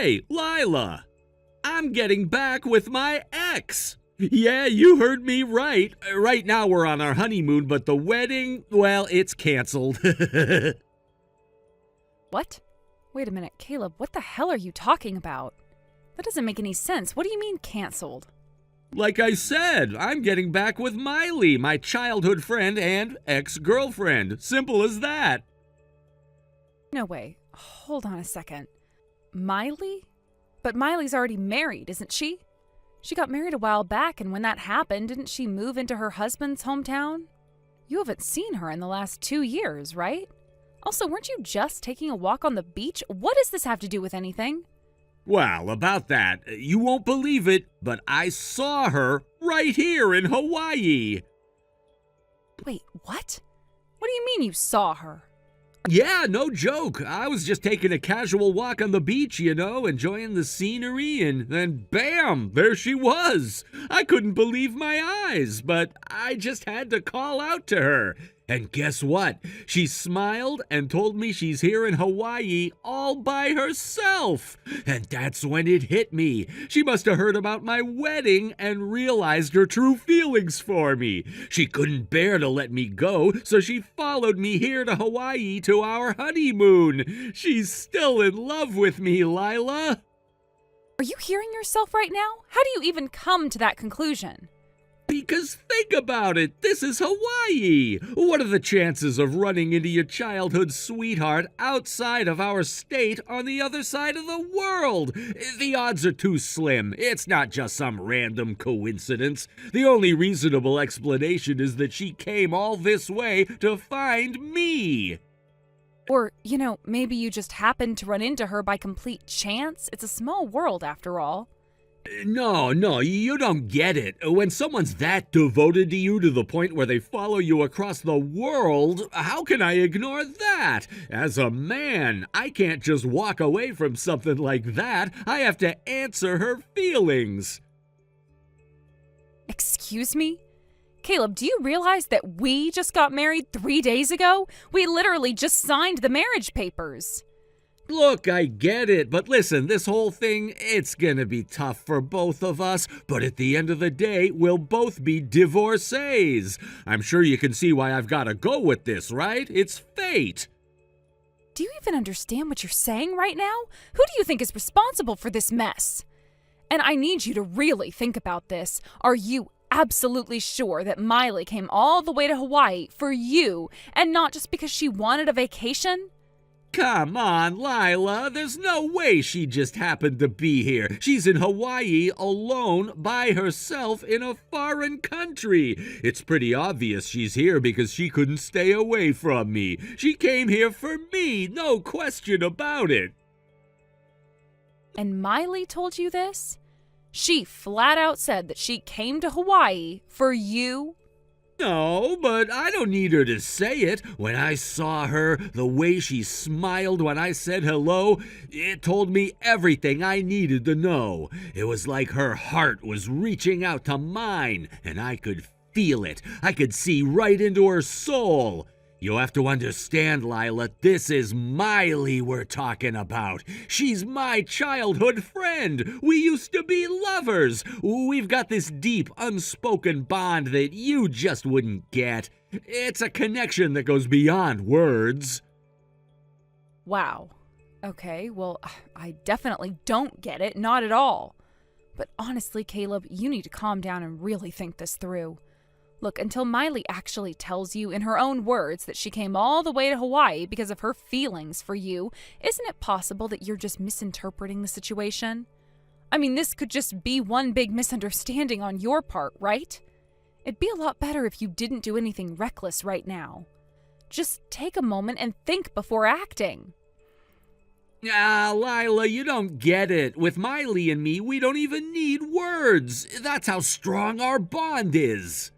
Hey, Lyla! I'm getting back with my ex! Yeah, you heard me right. Right now we're on our honeymoon, but the wedding, well, it's canceled. What? Wait a minute, Caleb, what the hell are you talking about? That doesn't make any sense. What do you mean canceled? Like I said, I'm getting back with Miley, my childhood friend and ex-girlfriend. Simple as that. No way. Hold on a second. Miley? But Miley's already married, isn't she? She got married a while back, and when that happened, didn't she move into her husband's hometown? You haven't seen her in the last 2 years, right? Also, weren't you just taking a walk on the beach? What does this have to do with anything? Well, about that, you won't believe it, but I saw her right here in Hawaii. Wait, what? What do you mean you saw her? Yeah, no joke. I was just taking a casual walk on the beach, enjoying the scenery, and then bam, there she was. I couldn't believe my eyes, but I just had to call out to her. And guess what? She smiled and told me she's here in Hawaii all by herself. And that's when it hit me. She must have heard about my wedding and realized her true feelings for me. She couldn't bear to let me go, so she followed me here to Hawaii to our honeymoon. She's still in love with me, Lyla. Are you hearing yourself right now? How do you even come to that conclusion? Because think about it, this is Hawaii. What are the chances of running into your childhood sweetheart outside of our state on the other side of the world? The odds are too slim. It's not just some random coincidence. The only reasonable explanation is that she came all this way to find me. Or, maybe you just happened to run into her by complete chance. It's a small world after all. No, you don't get it. When someone's that devoted to you to the point where they follow you across the world, how can I ignore that? As a man, I can't just walk away from something like that. I have to answer her feelings. Excuse me? Caleb, do you realize that we just got married 3 days ago? We literally just signed the marriage papers. Look, I get it, but listen, this whole thing, it's gonna be tough for both of us, but at the end of the day, we'll both be divorcees. I'm sure you can see why I've gotta go with this, right? It's fate. Do you even understand what you're saying right now? Who do you think is responsible for this mess? And I need you to really think about this. Are you absolutely sure that Miley came all the way to Hawaii for you and not just because she wanted a vacation? Come on, Lyla, there's no way she just happened to be here. She's in Hawaii alone by herself in a foreign country. It's pretty obvious she's here because she couldn't stay away from me. She came here for me, no question about it. And Miley told you this? She flat out said that she came to Hawaii for you? No, but I don't need her to say it. When I saw her, the way she smiled when I said hello, it told me everything I needed to know. It was like her heart was reaching out to mine, and I could feel it. I could see right into her soul. You have to understand, Lyla, this is Miley we're talking about. She's my childhood friend. We used to be lovers. We've got this deep, unspoken bond that you just wouldn't get. It's a connection that goes beyond words. Wow. Okay, well, I definitely don't get it, not at all. But honestly, Caleb, you need to calm down and really think this through. Look, until Miley actually tells you in her own words that she came all the way to Hawaii because of her feelings for you, isn't it possible that you're just misinterpreting the situation? I mean, this could just be one big misunderstanding on your part, right? It'd be a lot better if you didn't do anything reckless right now. Just take a moment and think before acting. Lyla, you don't get it. With Miley and me, we don't even need words. That's how strong our bond is.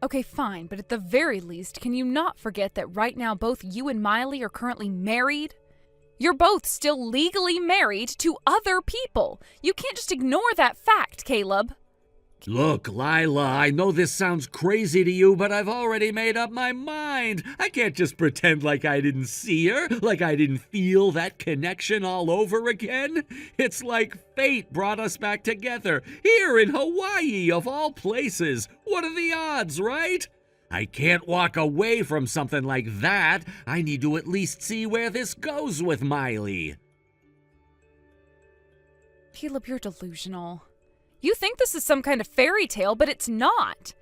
Okay, fine, but at the very least, can you not forget that right now both you and Miley are currently married? You're both still legally married to other people. You can't just ignore that fact, Caleb. Look, Lyla, I know this sounds crazy to you, but I've already made up my mind. I can't just pretend like I didn't see her, like I didn't feel that connection all over again. It's like fate brought us back together, here in Hawaii, of all places. What are the odds, right? I can't walk away from something like that. I need to at least see where this goes with Miley. Caleb, you're delusional. You think this is some kind of fairy tale, but it's not.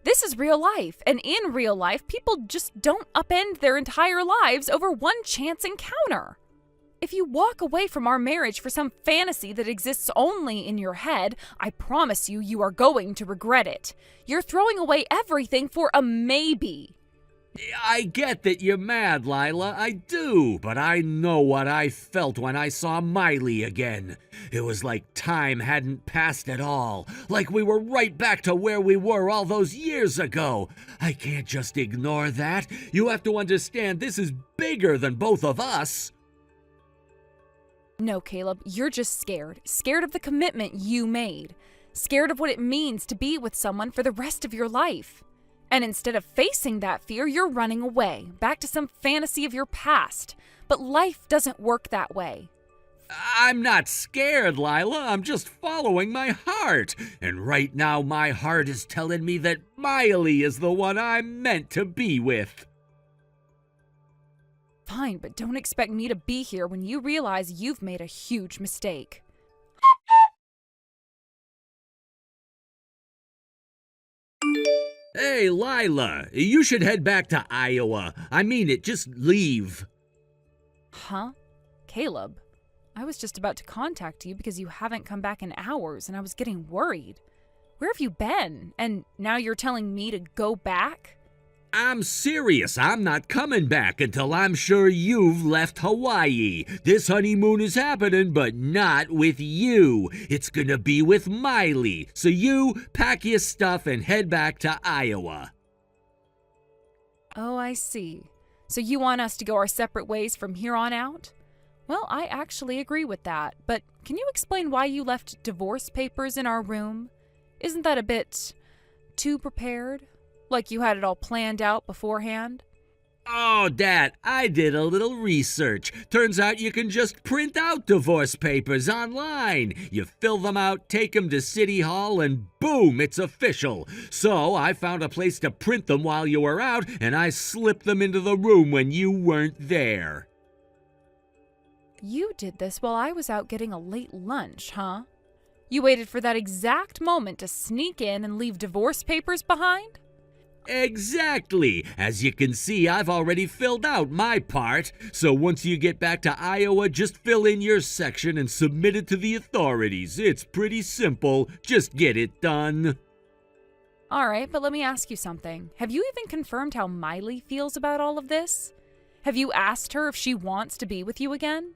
This is real life, and in real life, people just don't upend their entire lives over one chance encounter. If you walk away from our marriage for some fantasy that exists only in your head, I promise you, you are going to regret it. You're throwing away everything for a maybe. I get that you're mad, Lyla, I do, but I know what I felt when I saw Miley again. It was like time hadn't passed at all, like we were right back to where we were all those years ago. I can't just ignore that. You have to understand this is bigger than both of us. No, Caleb, you're just scared. Scared of the commitment you made. Scared of what it means to be with someone for the rest of your life. And instead of facing that fear, you're running away, back to some fantasy of your past. But life doesn't work that way. I'm not scared, Lyla. I'm just following my heart. And right now, my heart is telling me that Miley is the one I'm meant to be with. Fine, but don't expect me to be here when you realize you've made a huge mistake. Hey, Lyla, you should head back to Iowa. I mean it, just leave. Huh? Caleb, I was just about to contact you because you haven't come back in hours and I was getting worried. Where have you been? And now you're telling me to go back? I'm serious. I'm not coming back until I'm sure you've left Hawaii. This honeymoon is happening, but not with you. It's gonna be with Miley. So you pack your stuff and head back to Iowa. Oh, I see. So you want us to go our separate ways from here on out? Well, I actually agree with that, but can you explain why you left divorce papers in our room? Isn't that a bit too prepared? Like you had it all planned out beforehand? Oh, Dad, I did a little research. Turns out you can just print out divorce papers online. You fill them out, take them to City Hall, and boom, it's official. So I found a place to print them while you were out, and I slipped them into the room when you weren't there. You did this while I was out getting a late lunch, huh? You waited for that exact moment to sneak in and leave divorce papers behind? Exactly. As you can see, I've already filled out my part. So once you get back to Iowa, just fill in your section and submit it to the authorities. It's pretty simple. Just get it done. All right, but let me ask you something. Have you even confirmed how Miley feels about all of this? Have you asked her if she wants to be with you again?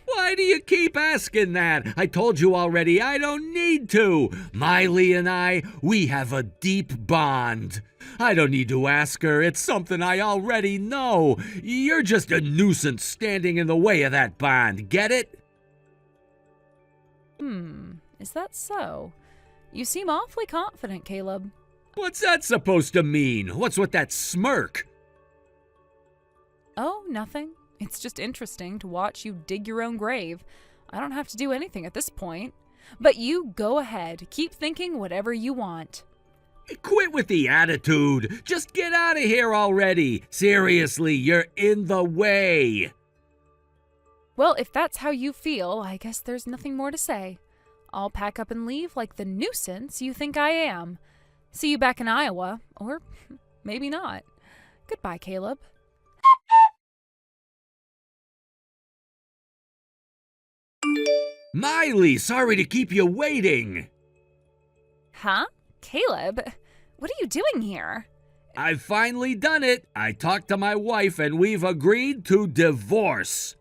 Why do you keep asking that? I told you already I don't need to. Miley and I, we have a deep bond. I don't need to ask her. It's something I already know. You're just a nuisance standing in the way of that bond. Get it? Is that so? You seem awfully confident, Caleb. What's that supposed to mean? What's with that smirk? Oh, nothing. It's just interesting to watch you dig your own grave. I don't have to do anything at this point. But you go ahead. Keep thinking whatever you want. Quit with the attitude. Just get out of here already. Seriously, you're in the way. Well, if that's how you feel, I guess there's nothing more to say. I'll pack up and leave like the nuisance you think I am. See you back in Iowa, or maybe not. Goodbye, Caleb. Miley, sorry to keep you waiting. Huh? Caleb? What are you doing here? I've finally done it. I talked to my wife and we've agreed to divorce.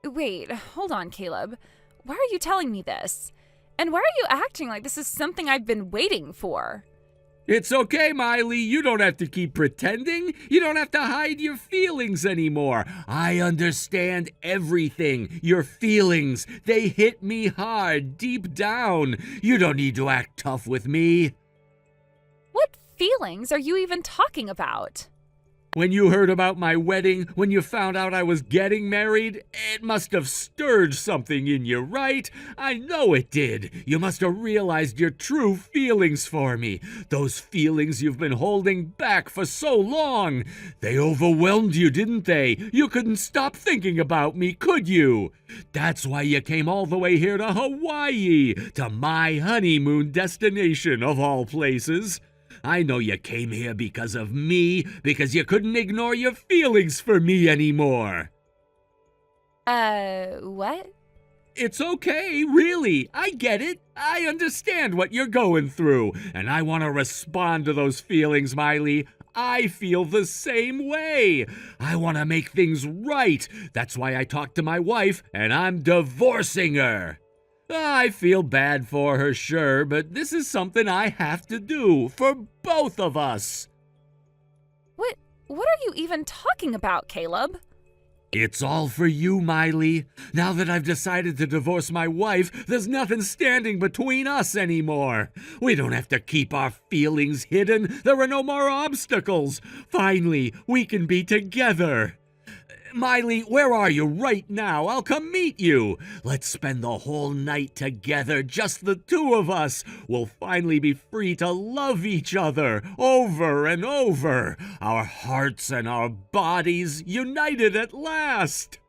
Wait, hold on, Caleb. Why are you telling me this? And why are you acting like this is something I've been waiting for? It's okay, Miley. You don't have to keep pretending. You don't have to hide your feelings anymore. I understand everything. Your feelings, they hit me hard, deep down. You don't need to act tough with me. What feelings are you even talking about? When you heard about my wedding, when you found out I was getting married, it must have stirred something in you, right? I know it did. You must have realized your true feelings for me. Those feelings you've been holding back for so long. They overwhelmed you, didn't they? You couldn't stop thinking about me, could you? That's why you came all the way here to Hawaii, to my honeymoon destination of all places. I know you came here because of me, because you couldn't ignore your feelings for me anymore. What? It's okay, really. I get it. I understand what you're going through, and I want to respond to those feelings, Miley. I feel the same way. I want to make things right. That's why I talked to my wife, and I'm divorcing her. I feel bad for her, sure, but this is something I have to do for both of us. What are you even talking about, Caleb? It's all for you, Miley. Now that I've decided to divorce my wife, there's nothing standing between us anymore. We don't have to keep our feelings hidden. There are no more obstacles. Finally, we can be together. Miley, where are you right now? I'll come meet you. Let's spend the whole night together, just the two of us. We'll finally be free to love each other over and over. Our hearts and our bodies united at last.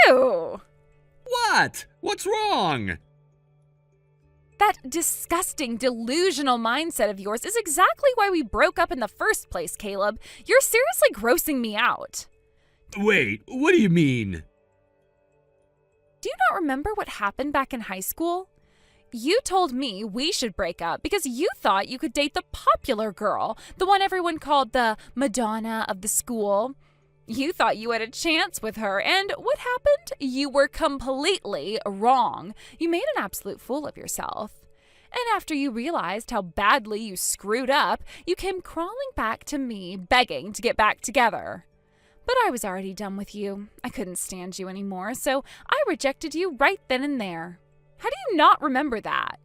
Ew! What? What's wrong? That disgusting, delusional mindset of yours is exactly why we broke up in the first place, Caleb. You're seriously grossing me out. Wait, what do you mean? Do you not remember what happened back in high school? You told me we should break up because you thought you could date the popular girl, the one everyone called the Madonna of the school. You thought you had a chance with her, and what happened? You were completely wrong. You made an absolute fool of yourself. And after you realized how badly you screwed up, you came crawling back to me, begging to get back together. But I was already done with you. I couldn't stand you anymore, so I rejected you right then and there. How do you not remember that?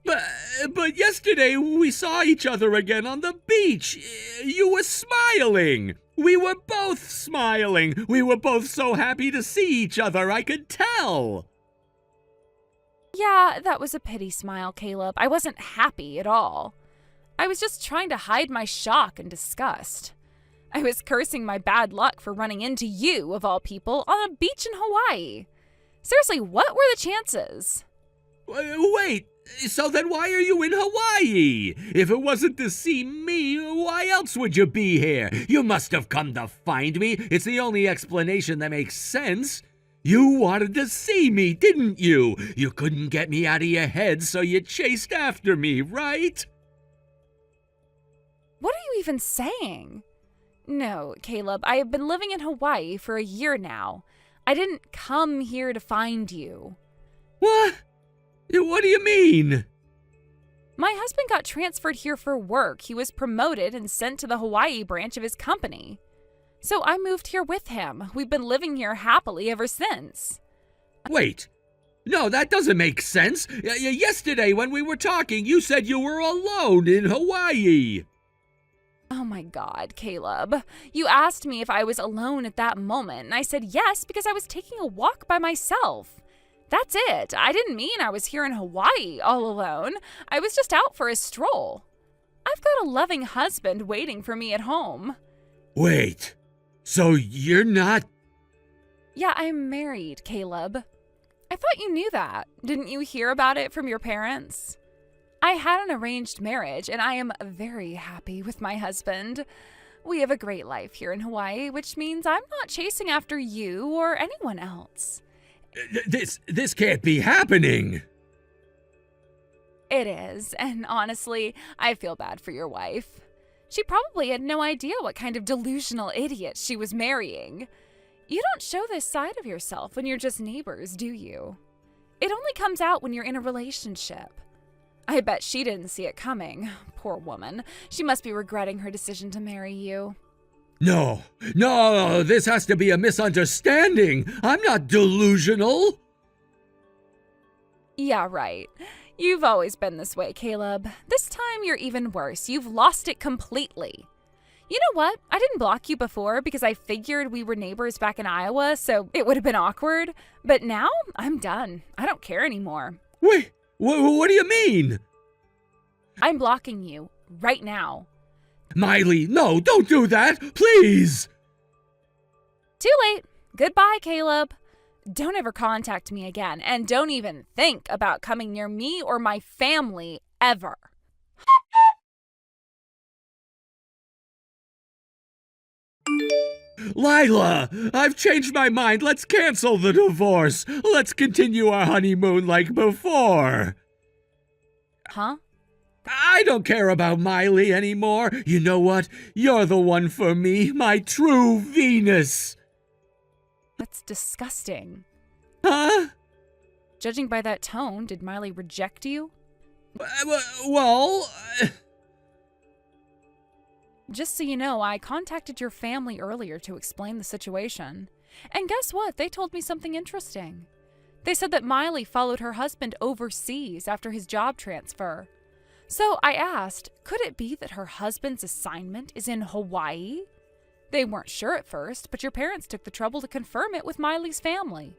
But yesterday we saw each other again on the beach. You were smiling. We were both smiling. We were both so happy to see each other, I could tell. Yeah, that was a pity smile, Caleb. I wasn't happy at all. I was just trying to hide my shock and disgust. I was cursing my bad luck for running into you, of all people, on a beach in Hawaii. Seriously, what were the chances? Wait, so then why are you in Hawaii? If it wasn't to see me, why else would you be here? You must have come to find me. It's the only explanation that makes sense. You wanted to see me, didn't you? You couldn't get me out of your head, so you chased after me, right? What are you even saying? No, Caleb, I have been living in Hawaii for a year now. I didn't come here to find you. What? What do you mean? My husband got transferred here for work. He was promoted and sent to the Hawaii branch of his company. So I moved here with him. We've been living here happily ever since. Wait. No, that doesn't make sense. Yesterday when we were talking, you said you were alone in Hawaii. Oh my God, Caleb. You asked me if I was alone at that moment, and I said yes because I was taking a walk by myself. That's it. I didn't mean I was here in Hawaii all alone. I was just out for a stroll. I've got a loving husband waiting for me at home. Wait, so you're not... Yeah, I'm married, Caleb. I thought you knew that. Didn't you hear about it from your parents? I had an arranged marriage, and I am very happy with my husband. We have a great life here in Hawaii, which means I'm not chasing after you or anyone else. This can't be happening. It is, and honestly, I feel bad for your wife. She probably had no idea what kind of delusional idiot she was marrying. You don't show this side of yourself when you're just neighbors, do you? It only comes out when you're in a relationship. I bet she didn't see it coming. Poor woman. She must be regretting her decision to marry you. No, this has to be a misunderstanding. I'm not delusional. Yeah, right. You've always been this way, Caleb. This time you're even worse. You've lost it completely. You know what? I didn't block you before because I figured we were neighbors back in Iowa, so it would have been awkward. But now, I'm done. I don't care anymore. Wait, what do you mean? I'm blocking you right now. Miley, no, don't do that, please! Too late. Goodbye, Caleb. Don't ever contact me again, and don't even think about coming near me or my family ever. Lyla, I've changed my mind. Let's cancel the divorce. Let's continue our honeymoon like before. Huh? I don't care about Miley anymore. You know what? You're the one for me, my true Venus. That's disgusting. Huh? Judging by that tone, did Miley reject you? Well... Just so you know, I contacted your family earlier to explain the situation. And guess what? They told me something interesting. They said that Miley followed her husband overseas after his job transfer. So I asked, could it be that her husband's assignment is in Hawaii? They weren't sure at first, but your parents took the trouble to confirm it with Miley's family.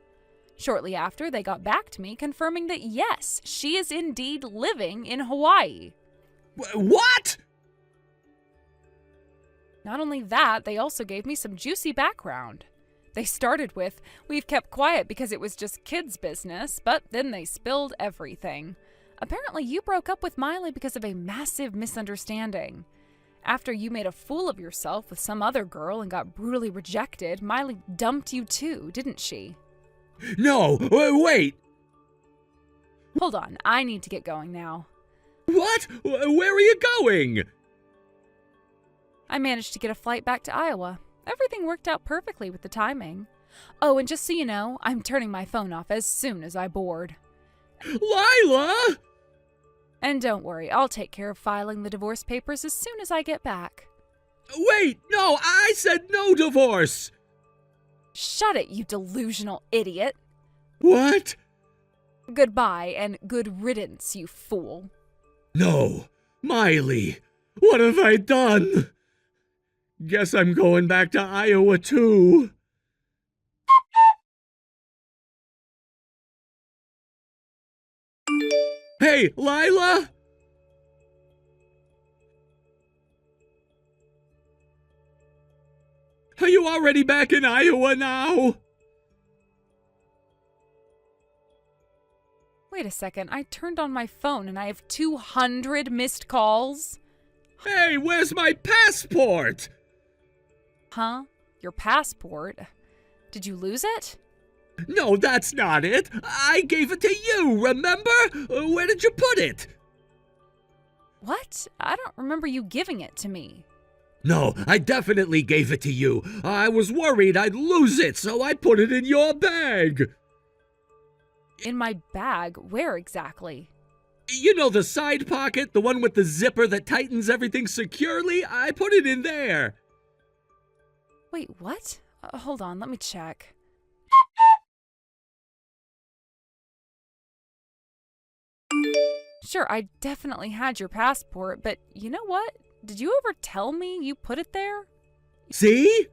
Shortly after, they got back to me confirming that yes, she is indeed living in Hawaii. What? Not only that, they also gave me some juicy background. They started with, we've kept quiet because it was just kids' business, but then they spilled everything. Apparently, you broke up with Miley because of a massive misunderstanding. After you made a fool of yourself with some other girl and got brutally rejected, Miley dumped you too, didn't she? No, wait! Hold on, I need to get going now. What? Where are you going? I managed to get a flight back to Iowa. Everything worked out perfectly with the timing. Oh, and just so you know, I'm turning my phone off as soon as I board. Lyla! And don't worry, I'll take care of filing the divorce papers as soon as I get back. Wait, no, I said no divorce! Shut it, you delusional idiot. What? Goodbye and good riddance, you fool. No, Miley, what have I done? Guess I'm going back to Iowa too. Hey, Lyla? Are you already back in Iowa now? Wait a second, I turned on my phone and I have 200 missed calls? Hey, where's my passport? Huh? Your passport? Did you lose it? No, that's not it. I gave it to you, remember? Where did you put it? What? I don't remember you giving it to me. No, I definitely gave it to you. I was worried I'd lose it, so I put it in your bag. In my bag? Where exactly? You know the side pocket, the one with the zipper that tightens everything securely? I put it in there. Wait, what? Hold on, let me check. Sure, I definitely had your passport, but you know what? Did you ever tell me you put it there? See?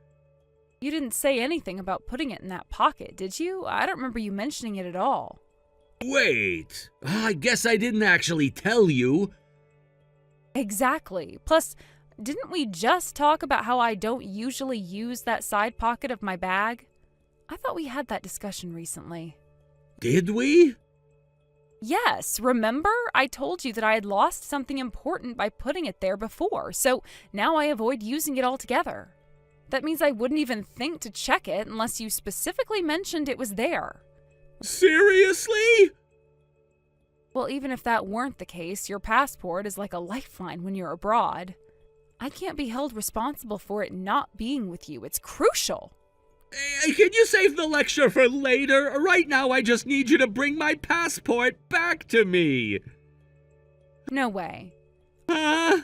You didn't say anything about putting it in that pocket, did you? I don't remember you mentioning it at all. Wait, I guess I didn't actually tell you. Exactly. Plus, didn't we just talk about how I don't usually use that side pocket of my bag? I thought we had that discussion recently. Did we? Yes, remember? I told you that I had lost something important by putting it there before, so now I avoid using it altogether. That means I wouldn't even think to check it unless you specifically mentioned it was there. Seriously? Well, even if that weren't the case, your passport is like a lifeline when you're abroad. I can't be held responsible for it not being with you. It's crucial. Can you save the lecture for later? Right now, I just need you to bring my passport back to me. No way. Huh?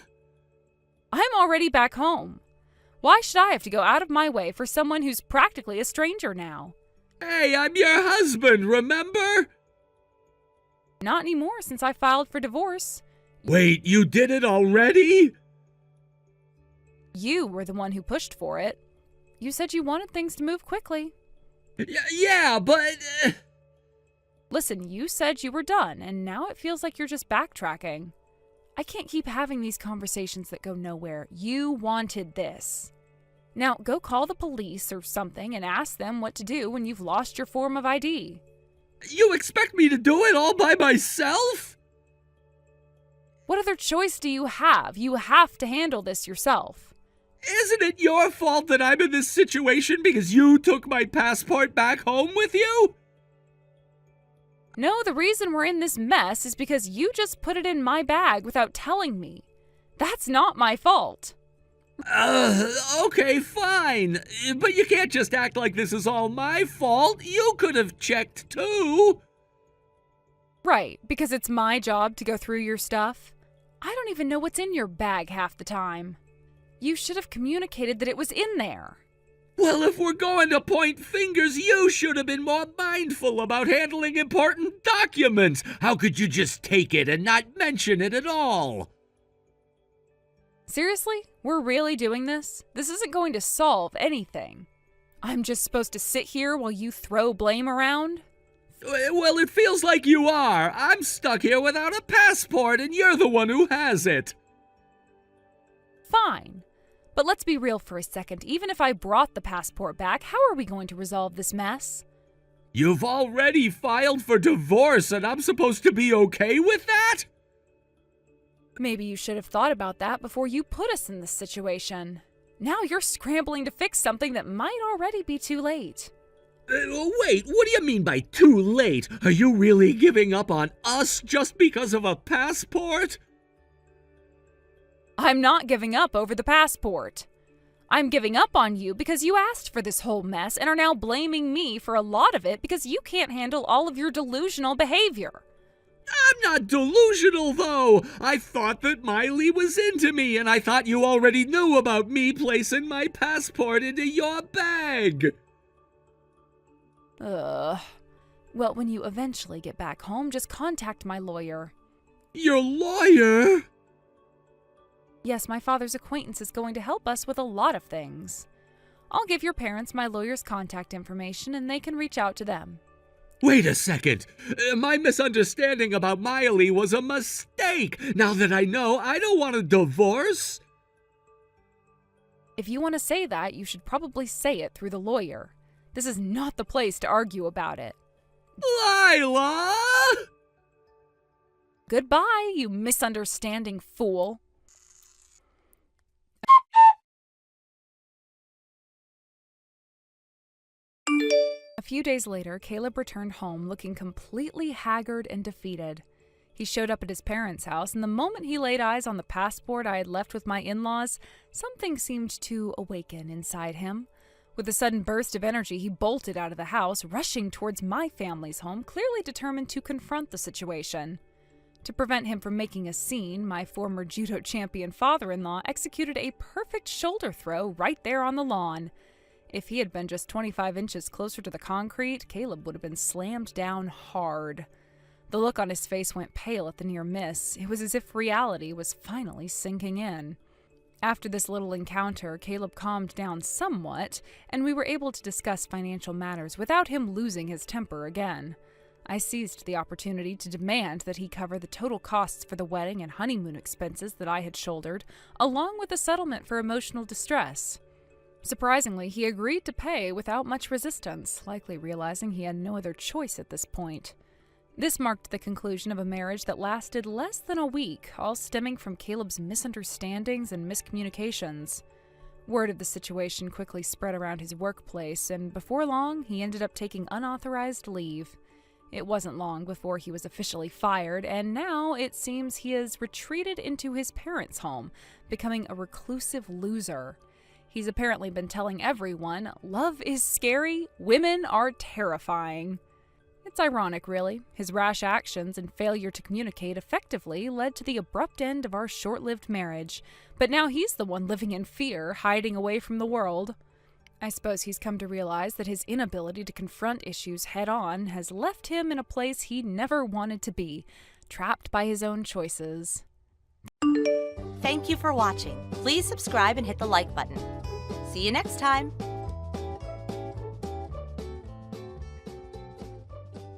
I'm already back home. Why should I have to go out of my way for someone who's practically a stranger now? Hey, I'm your husband, remember? Not anymore since I filed for divorce. Wait, you did it already? You were the one who pushed for it. You said you wanted things to move quickly. Yeah, but... Listen, you said you were done, and now it feels like you're just backtracking. I can't keep having these conversations that go nowhere. You wanted this. Now, go call the police or something and ask them what to do when you've lost your form of ID. You expect me to do it all by myself? What other choice do you have? You have to handle this yourself. Isn't it your fault that I'm in this situation because you took my passport back home with you? No, the reason we're in this mess is because you just put it in my bag without telling me. That's not my fault. Okay, fine. But you can't just act like this is all my fault. You could have checked too. Right, because it's my job to go through your stuff. I don't even know what's in your bag half the time. You should have communicated that it was in there. Well, if we're going to point fingers, you should have been more mindful about handling important documents. How could you just take it and not mention it at all? Seriously? We're really doing this? This isn't going to solve anything. I'm just supposed to sit here while you throw blame around? Well, it feels like you are. I'm stuck here without a passport, and you're the one who has it. Fine. But let's be real for a second. Even if I brought the passport back, how are we going to resolve this mess? You've already filed for divorce, and I'm supposed to be okay with that? Maybe you should have thought about that before you put us in this situation. Now you're scrambling to fix something that might already be too late. Wait, what do you mean by too late? Are you really giving up on us just because of a passport? I'm not giving up over the passport. I'm giving up on you because you asked for this whole mess and are now blaming me for a lot of it because you can't handle all of your delusional behavior. I'm not delusional, though. I thought that Miley was into me, and I thought you already knew about me placing my passport into your bag. Well, when you eventually get back home, just contact my lawyer. Your lawyer? Yes, my father's acquaintance is going to help us with a lot of things. I'll give your parents my lawyer's contact information and they can reach out to them. Wait a second. My misunderstanding about Miley was a mistake. Now that I know, I don't want a divorce. If you want to say that, you should probably say it through the lawyer. This is not the place to argue about it. Lyla! Goodbye, you misunderstanding fool. A few days later, Caleb returned home looking completely haggard and defeated. He showed up at his parents' house, and the moment he laid eyes on the passport I had left with my in-laws, something seemed to awaken inside him. With a sudden burst of energy, he bolted out of the house, rushing towards my family's home, clearly determined to confront the situation. To prevent him from making a scene, my former judo champion father-in-law executed a perfect shoulder throw right there on the lawn. If he had been just 25 inches closer to the concrete, Caleb would have been slammed down hard. The look on his face went pale at the near miss. It was as if reality was finally sinking in. After this little encounter, Caleb calmed down somewhat, and we were able to discuss financial matters without him losing his temper again. I seized the opportunity to demand that he cover the total costs for the wedding and honeymoon expenses that I had shouldered, along with a settlement for emotional distress. Surprisingly, he agreed to pay without much resistance, likely realizing he had no other choice at this point. This marked the conclusion of a marriage that lasted less than a week, all stemming from Caleb's misunderstandings and miscommunications. Word of the situation quickly spread around his workplace, and before long, he ended up taking unauthorized leave. It wasn't long before he was officially fired, and now it seems he has retreated into his parents' home, becoming a reclusive loser. He's apparently been telling everyone, love is scary, women are terrifying. It's ironic, really. His rash actions and failure to communicate effectively led to the abrupt end of our short-lived marriage. But now he's the one living in fear, hiding away from the world. I suppose he's come to realize that his inability to confront issues head-on has left him in a place he never wanted to be, trapped by his own choices. Thank you for watching. Please subscribe and hit the like button. See you next time.